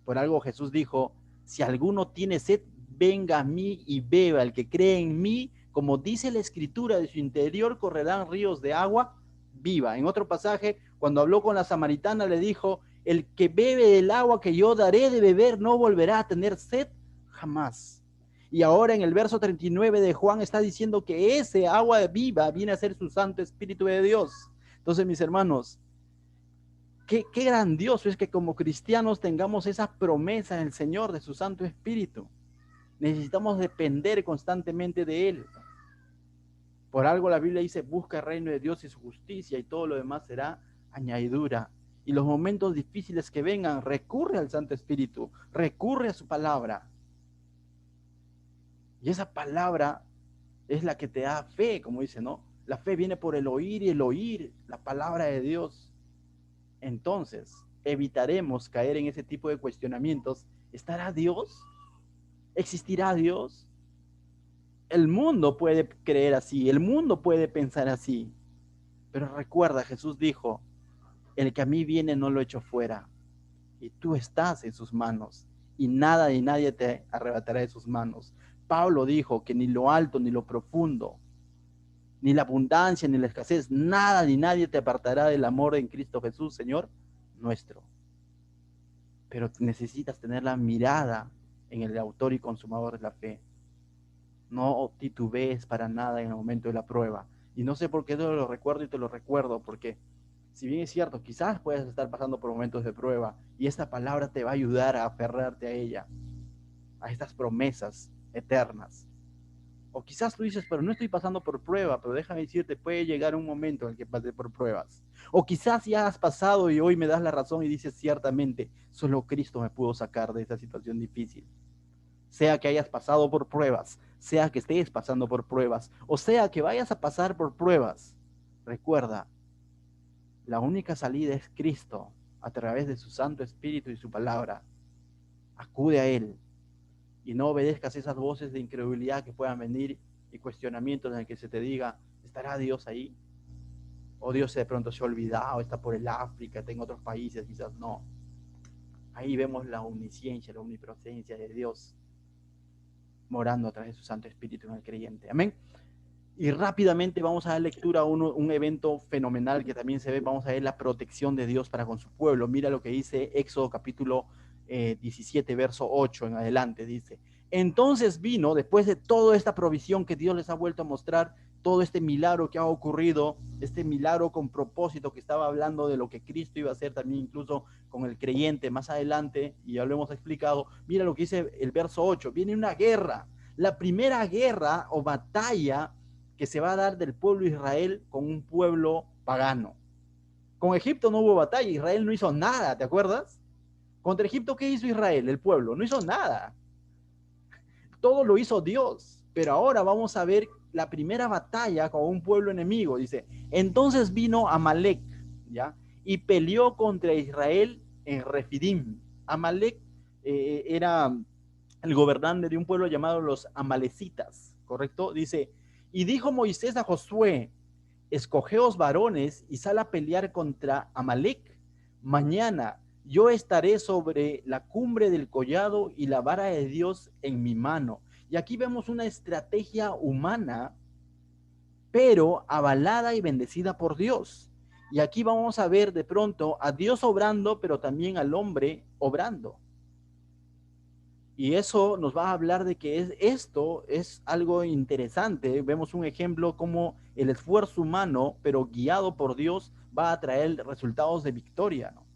Por algo Jesús dijo, si alguno tiene sed, venga a mí y beba. El que cree en mí, como dice la Escritura, de su interior correrán ríos de agua viva. En otro pasaje, cuando habló con la samaritana, le dijo, el que bebe del agua que yo daré de beber no volverá a tener sed jamás. Y ahora en el verso 39 de Juan está diciendo que ese agua viva viene a ser su Santo Espíritu de Dios. Entonces, mis hermanos, qué grandioso es que como cristianos tengamos esa promesa del Señor, de su Santo Espíritu. Necesitamos depender constantemente de Él. Por algo la Biblia dice, busca el reino de Dios y su justicia y todo lo demás será añadidura. Y los momentos difíciles que vengan, recurre al Santo Espíritu, recurre a su palabra. Y esa palabra es la que te da fe, como dice, ¿no? La fe viene por el oír y el oír la palabra de Dios. Entonces, evitaremos caer en ese tipo de cuestionamientos. ¿Estará Dios? ¿Existirá Dios? El mundo puede creer así, el mundo puede pensar así. Pero recuerda, Jesús dijo, el que a mí viene no lo echo fuera. Y tú estás en sus manos. Y nada y nadie te arrebatará de sus manos. Pablo dijo que ni lo alto ni lo profundo, ni la abundancia ni la escasez, nada ni nadie te apartará del amor en Cristo Jesús, Señor nuestro. Pero necesitas tener la mirada en el autor y consumador de la fe. No titubees para nada en el momento de la prueba. Y no sé por qué te lo recuerdo y te lo recuerdo, porque si bien es cierto, quizás puedes estar pasando por momentos de prueba y esta palabra te va a ayudar a aferrarte a ella, a estas promesas eternas. O quizás tú dices, pero no estoy pasando por prueba, pero déjame decirte, puede llegar un momento en el que pase por pruebas. O quizás ya has pasado y hoy me das la razón y dices, ciertamente, solo Cristo me pudo sacar de esta situación difícil. Sea que hayas pasado por pruebas, sea que estés pasando por pruebas, o sea que vayas a pasar por pruebas, recuerda, la única salida es Cristo a través de su Santo Espíritu y su palabra. Acude a Él y no obedezcas esas voces de incredulidad que puedan venir y cuestionamientos en el que se te diga, ¿estará Dios ahí? O Dios de pronto se ha olvidado, está por el África, está en otros países, quizás no. Ahí vemos la omnisciencia, la omnipresencia de Dios morando a través de su Santo Espíritu en el creyente. Amén. Y rápidamente vamos a dar lectura a un evento fenomenal que también se ve, vamos a ver la protección de Dios para con su pueblo. Mira lo que dice Éxodo capítulo 17, verso 8 en adelante, dice, entonces vino, después de toda esta provisión que Dios les ha vuelto a mostrar, todo este milagro que ha ocurrido, este milagro con propósito que estaba hablando de lo que Cristo iba a hacer también incluso con el creyente más adelante, y ya lo hemos explicado. Mira lo que dice el verso 8, viene una guerra, la primera guerra o batalla que se va a dar del pueblo de Israel con un pueblo pagano. Con Egipto no hubo batalla, Israel no hizo nada, ¿te acuerdas? Contra Egipto, ¿qué hizo Israel, el pueblo? No hizo nada. Todo lo hizo Dios. Pero ahora vamos a ver la primera batalla con un pueblo enemigo. Dice, entonces vino Amalek, ¿ya? Y peleó contra Israel en Refidim. Amalek era el gobernante de un pueblo llamado los amalecitas, ¿correcto? Dice, y dijo Moisés a Josué, escogeos varones y sal a pelear contra Amalek. Mañana yo estaré sobre la cumbre del collado y la vara de Dios en mi mano. Y aquí vemos una estrategia humana, pero avalada y bendecida por Dios. Y aquí vamos a ver de pronto a Dios obrando, pero también al hombre obrando. Y eso nos va a hablar de que esto es algo interesante. Vemos un ejemplo como el esfuerzo humano, pero guiado por Dios, va a traer resultados de victoria, ¿no?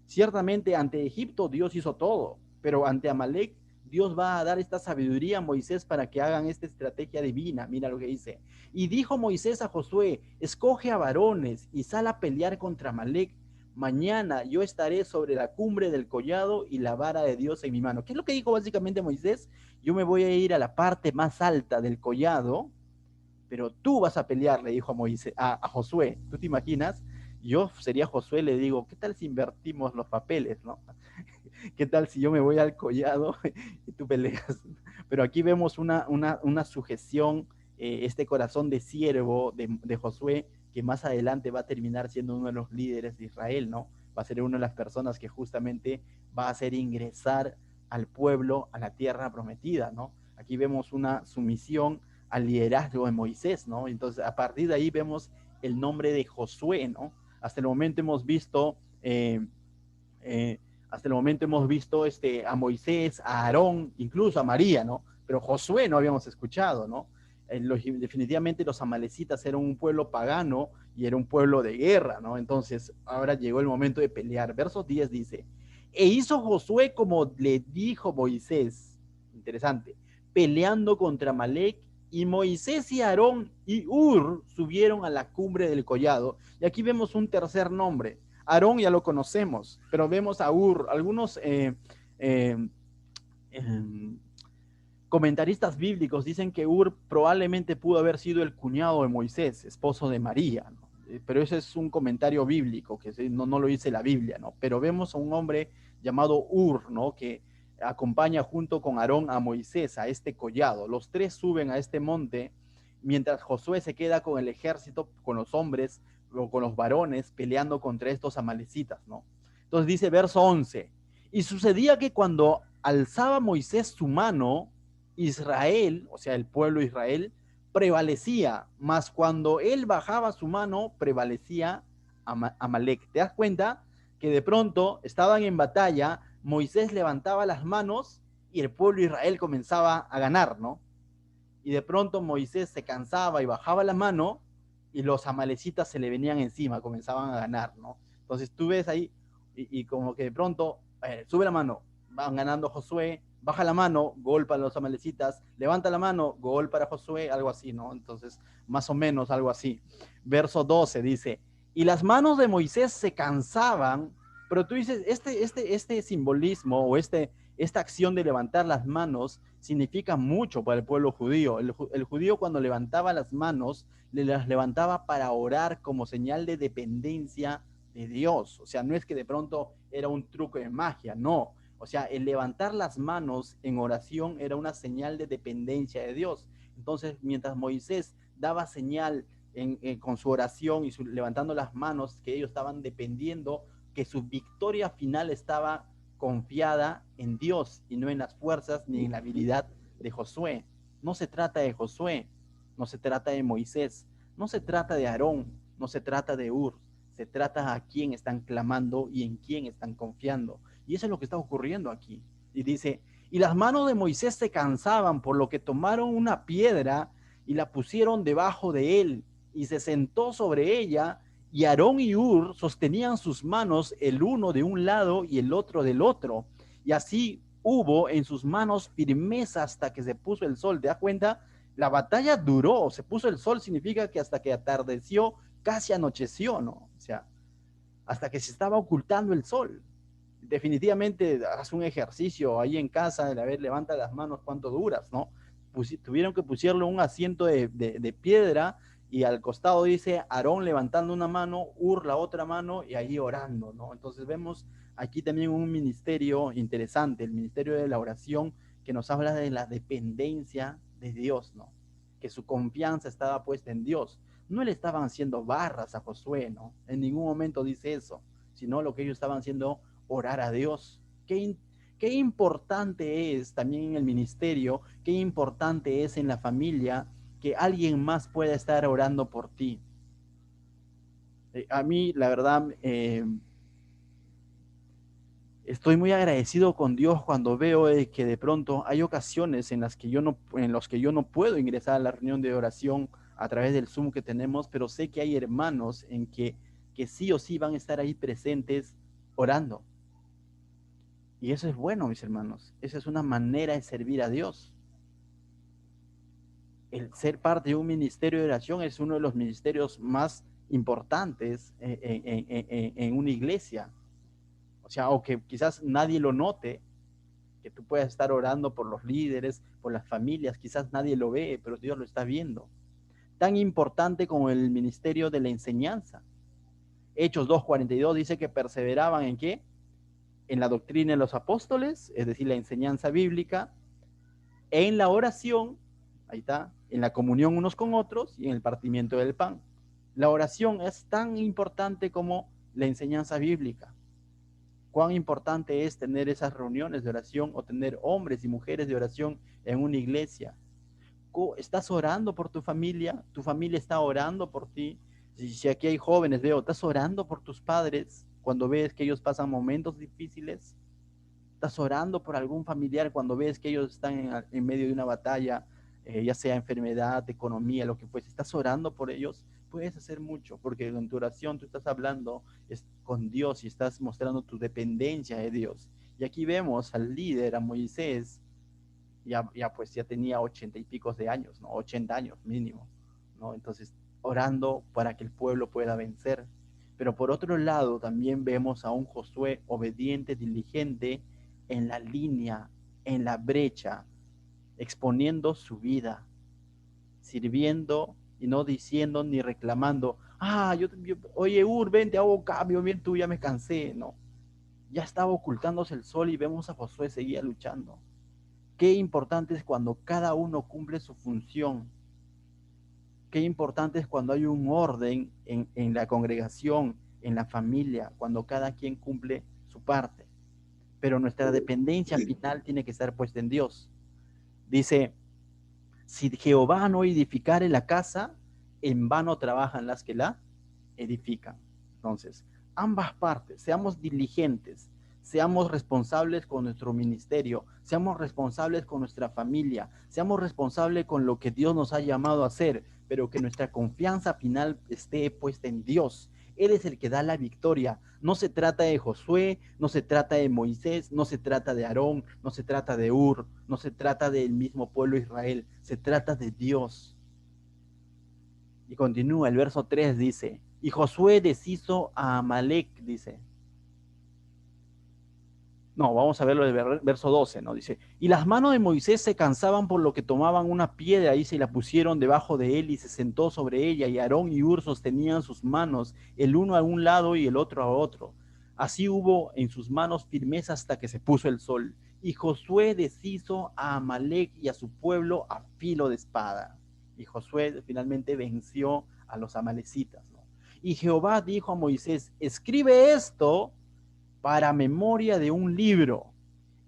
Ciertamente ante Egipto Dios hizo todo, pero ante Amalek Dios va a dar esta sabiduría a Moisés para que hagan esta estrategia divina. Mira lo que dice. Y dijo Moisés a Josué, escoge a varones y sal a pelear contra Amalek. Mañana yo estaré sobre la cumbre del collado y la vara de Dios en mi mano. ¿Qué es lo que dijo básicamente Moisés? Yo me voy a ir a la parte más alta del collado, pero tú vas a pelear, le dijo a Moisés, a Josué. ¿Tú te imaginas? Yo sería Josué, le digo, ¿qué tal si invertimos los papeles, no? ¿Qué tal si yo me voy al collado y tú peleas? Pero aquí vemos una sujeción, este corazón de siervo de Josué, que más adelante va a terminar siendo uno de los líderes de Israel, ¿no? Va a ser una de las personas que justamente va a hacer ingresar al pueblo a la tierra prometida, ¿no? Aquí vemos una sumisión al liderazgo de Moisés, ¿no? Entonces, a partir de ahí vemos el nombre de Josué, ¿no? Hasta el momento hemos visto hasta el momento hemos visto a Moisés, a Aarón, incluso a María, ¿no? Pero Josué no habíamos escuchado, ¿no? Definitivamente los amalecitas eran un pueblo pagano y era un pueblo de guerra, ¿no? Entonces ahora llegó el momento de pelear. Verso 10 dice, e hizo Josué como le dijo Moisés, interesante, peleando contra Amalek, y Moisés y Aarón y Ur subieron a la cumbre del collado. Y aquí vemos un tercer nombre. Aarón ya lo conocemos, pero vemos a Ur. Algunos eh, comentaristas bíblicos dicen que Ur probablemente pudo haber sido el cuñado de Moisés, esposo de María, ¿no? Pero ese es un comentario bíblico, que no lo dice la Biblia, ¿no? Pero vemos a un hombre llamado Ur, ¿no? Que acompaña junto con Aarón a Moisés a este collado. Los tres suben a este monte, mientras Josué se queda con el ejército, con los hombres, o con los varones, peleando contra estos amalecitas, ¿no? Entonces dice verso 11, y sucedía que cuando alzaba Moisés su mano, Israel, o sea, el pueblo de Israel, prevalecía, mas cuando él bajaba su mano, prevalecía Amalek. ¿Te das cuenta? Que de pronto estaban en batalla, Moisés levantaba las manos y el pueblo de Israel comenzaba a ganar, ¿no? Y de pronto Moisés se cansaba y bajaba la mano y los amalecitas se le venían encima, comenzaban a ganar, ¿no? Entonces tú ves ahí y como que de pronto sube la mano, van ganando Josué, baja la mano, gol para los amalecitas, levanta la mano, gol para Josué, algo así, ¿no? Entonces, más o menos algo así. Verso 12 dice, y las manos de Moisés se cansaban, pero tú dices, este simbolismo o esta acción de levantar las manos significa mucho para el pueblo judío. El judío cuando levantaba las manos, las levantaba para orar como señal de dependencia de Dios. O sea, no es que de pronto era un truco de magia, no. O sea, el levantar las manos en oración era una señal de dependencia de Dios. Entonces, mientras Moisés daba señal con su oración y levantando las manos, que ellos estaban dependiendo, que su victoria final estaba confiada en Dios y no en las fuerzas ni en la habilidad de Josué. No se trata de Josué, no se trata de Moisés, no se trata de Aarón, no se trata de Ur, se trata a quién están clamando y en quién están confiando. Y eso es lo que está ocurriendo aquí. Y dice, y las manos de Moisés se cansaban, por lo que tomaron una piedra y la pusieron debajo de él, y se sentó sobre ella, y Aarón y Hur sostenían sus manos el uno de un lado y el otro del otro, y así hubo en sus manos firmeza hasta que se puso el sol. ¿Te das cuenta? La batalla duró, se puso el sol significa que hasta que atardeció, casi anocheció, ¿no? O sea, hasta que se estaba ocultando el sol. Definitivamente haz un ejercicio ahí en casa, a ver, levanta las manos cuánto duras, ¿no? Tuvieron que pusieron un asiento de piedra y al costado dice Aarón levantando una mano, Hur la otra mano y ahí orando, ¿no? Entonces vemos aquí también un ministerio interesante, el ministerio de la oración que nos habla de la dependencia de Dios, ¿no? Que su confianza estaba puesta en Dios. No le estaban haciendo barras a Josué, ¿no? En ningún momento dice eso, sino lo que ellos estaban haciendo orar a Dios. Qué importante es también en el ministerio, qué importante es en la familia que alguien más pueda estar orando por ti. A mí, la verdad, estoy muy agradecido con Dios cuando veo que de pronto hay ocasiones en las que en los que yo no puedo ingresar a la reunión de oración a través del Zoom que tenemos, pero sé que hay hermanos en que sí o sí van a estar ahí presentes orando. Y eso es bueno, mis hermanos. Esa es una manera de servir a Dios. El ser parte de un ministerio de oración es uno de los ministerios más importantes en una iglesia. O sea, aunque quizás nadie lo note, que tú puedas estar orando por los líderes, por las familias, quizás nadie lo ve, pero Dios lo está viendo. Tan importante como el ministerio de la enseñanza. Hechos 2:42 dice que perseveraban en qué? En la doctrina de los apóstoles, es decir, la enseñanza bíblica, en la oración, ahí está, en la comunión unos con otros y en el partimiento del pan. La oración es tan importante como la enseñanza bíblica. Cuán importante es tener esas reuniones de oración o tener hombres y mujeres de oración en una iglesia. ¿Estás orando por tu familia está orando por ti? Si aquí hay jóvenes, veo, ¿estás orando por tus padres cuando ves que ellos pasan momentos difíciles? ¿Estás orando por algún familiar cuando ves que ellos están en medio de una batalla, ya sea enfermedad, economía, lo que fuese? ¿Estás orando por ellos? Puedes hacer mucho, porque en tu oración tú estás hablando con Dios y estás mostrando tu dependencia de Dios. Y aquí vemos al líder, a Moisés, pues ya tenía 80 y pico de años, ¿no? 80 años mínimo, ¿no? Entonces, orando para que el pueblo pueda vencer. Pero por otro lado, también vemos a un Josué obediente, diligente, en la línea, en la brecha, exponiendo su vida, sirviendo y no diciendo ni reclamando, oye, ven, te hago cambio, bien, tú ya me cansé, no. Ya estaba ocultándose el sol y vemos a Josué seguía luchando. Qué importante es cuando cada uno cumple su función. Qué importante es cuando hay un orden en la congregación, en la familia, cuando cada quien cumple su parte. Pero nuestra dependencia final tiene que estar puesta en Dios. Dice, si Jehová no edificare la casa, en vano trabajan las que la edifican. Entonces, ambas partes, seamos diligentes, seamos responsables con nuestro ministerio, seamos responsables con nuestra familia, seamos responsables con lo que Dios nos ha llamado a hacer, pero que nuestra confianza final esté puesta en Dios. Él es el que da la victoria. No se trata de Josué, no se trata de Moisés, no se trata de Aarón, no se trata de Hur, no se trata del mismo pueblo de Israel, se trata de Dios. Y continúa, el verso 3 dice, y Josué deshizo a Amalek, dice. No, vamos a verlo del verso 12, ¿no? Dice, y las manos de Moisés se cansaban por lo que tomaban una piedra y se la pusieron debajo de él y se sentó sobre ella, y Aarón y Hur sostenían sus manos, el uno a un lado y el otro a otro. Así hubo en sus manos firmeza hasta que se puso el sol. Y Josué deshizo a Amalek y a su pueblo a filo de espada. Y Josué finalmente venció a los amalecitas, ¿no? Y Jehová dijo a Moisés, escribe esto para memoria de un libro,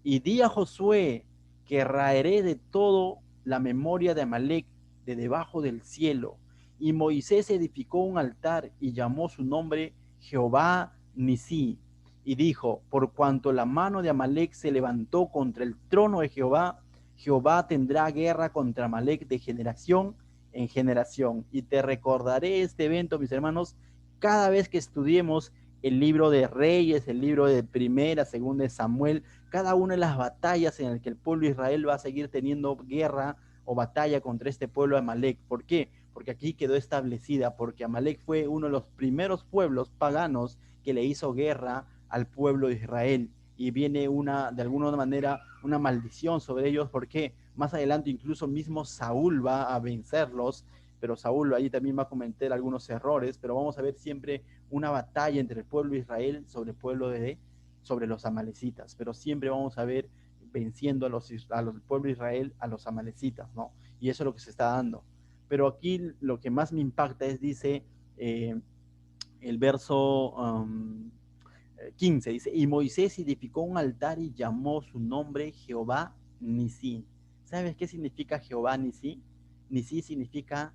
y di a Josué que raeré de todo la memoria de Amalek de debajo del cielo. Y Moisés edificó un altar y llamó su nombre Jehová Nisí. Y dijo, por cuanto la mano de Amalek se levantó contra el trono de Jehová, Jehová tendrá guerra contra Amalek de generación en generación. Y te recordaré este evento, mis hermanos, cada vez que estudiemos el libro de Reyes, el libro de Primera, Segunda de Samuel, cada una de las batallas en las que el pueblo de Israel va a seguir teniendo guerra o batalla contra este pueblo de Amalek. ¿Por qué? Porque aquí quedó establecida, porque Amalek fue uno de los primeros pueblos paganos que le hizo guerra al pueblo de Israel. Y viene de alguna manera, una maldición sobre ellos, porque más adelante incluso mismo Saúl va a vencerlos, pero Saúl ahí también va a cometer algunos errores, pero vamos a ver siempre una batalla entre el pueblo de Israel sobre los amalecitas, pero siempre vamos a ver venciendo a los pueblo de Israel, a los amalecitas, ¿no? Y eso es lo que se está dando. Pero aquí lo que más me impacta es, dice, el verso 15, dice, y Moisés edificó un altar y llamó su nombre Jehová Nisí. ¿Sabes qué significa Jehová Nisí? Nisí significa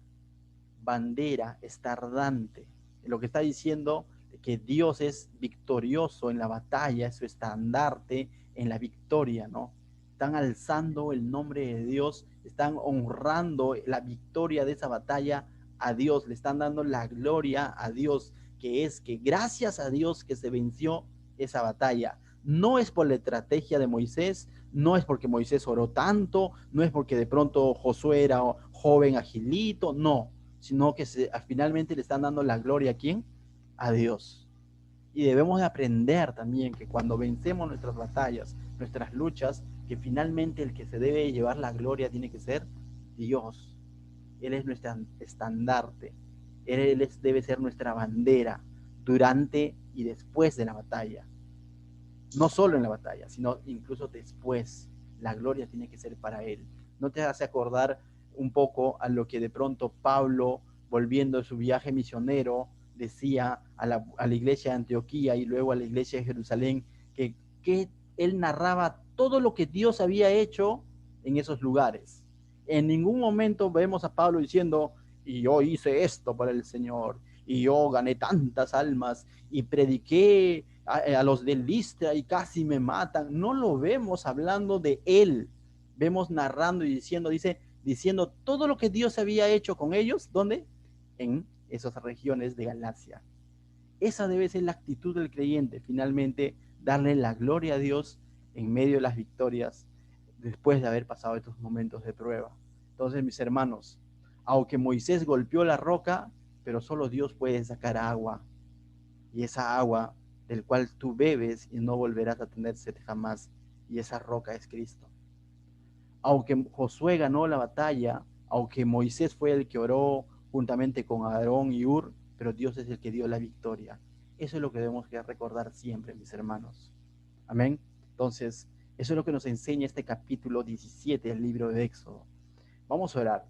bandera, estardante. Lo que está diciendo que Dios es victorioso en la batalla, es su estandarte en la victoria, ¿no? Están alzando el nombre de Dios, están honrando la victoria de esa batalla a Dios, le están dando la gloria a Dios, que es que gracias a Dios que se venció esa batalla. No es por la estrategia de Moisés, no es porque Moisés oró tanto, no es porque de pronto Josué era joven, agilito, no, sino que finalmente le están dando la gloria a ¿quién? A Dios. Y debemos de aprender también que cuando vencemos nuestras batallas, nuestras luchas, que finalmente el que se debe llevar la gloria tiene que ser Dios. Él es nuestro estandarte. Debe ser nuestra bandera durante y después de la batalla. No solo en la batalla, sino incluso después. La gloria tiene que ser para Él. ¿No te hace acordar un poco a lo que de pronto Pablo, volviendo de su viaje misionero, decía a la iglesia de Antioquía y luego a la iglesia de Jerusalén, que él narraba todo lo que Dios había hecho en esos lugares? En ningún momento vemos a Pablo diciendo, y yo hice esto para el Señor, y yo gané tantas almas, y prediqué a los de Listra y casi me matan. No lo vemos hablando de él. Vemos narrando y diciendo todo lo que Dios había hecho con ellos. ¿Dónde? En esas regiones de Galacia. Esa debe ser la actitud del creyente, finalmente darle la gloria a Dios en medio de las victorias después de haber pasado estos momentos de prueba. Entonces, mis hermanos, aunque Moisés golpeó la roca, pero solo Dios puede sacar agua, y esa agua del cual tú bebes y no volverás a tener sed jamás, y esa roca es Cristo. Aunque Josué ganó la batalla, aunque Moisés fue el que oró juntamente con Aarón y Ur, pero Dios es el que dio la victoria. Eso es lo que debemos recordar siempre, mis hermanos. Amén. Entonces, eso es lo que nos enseña este capítulo 17 del libro de Éxodo. Vamos a orar.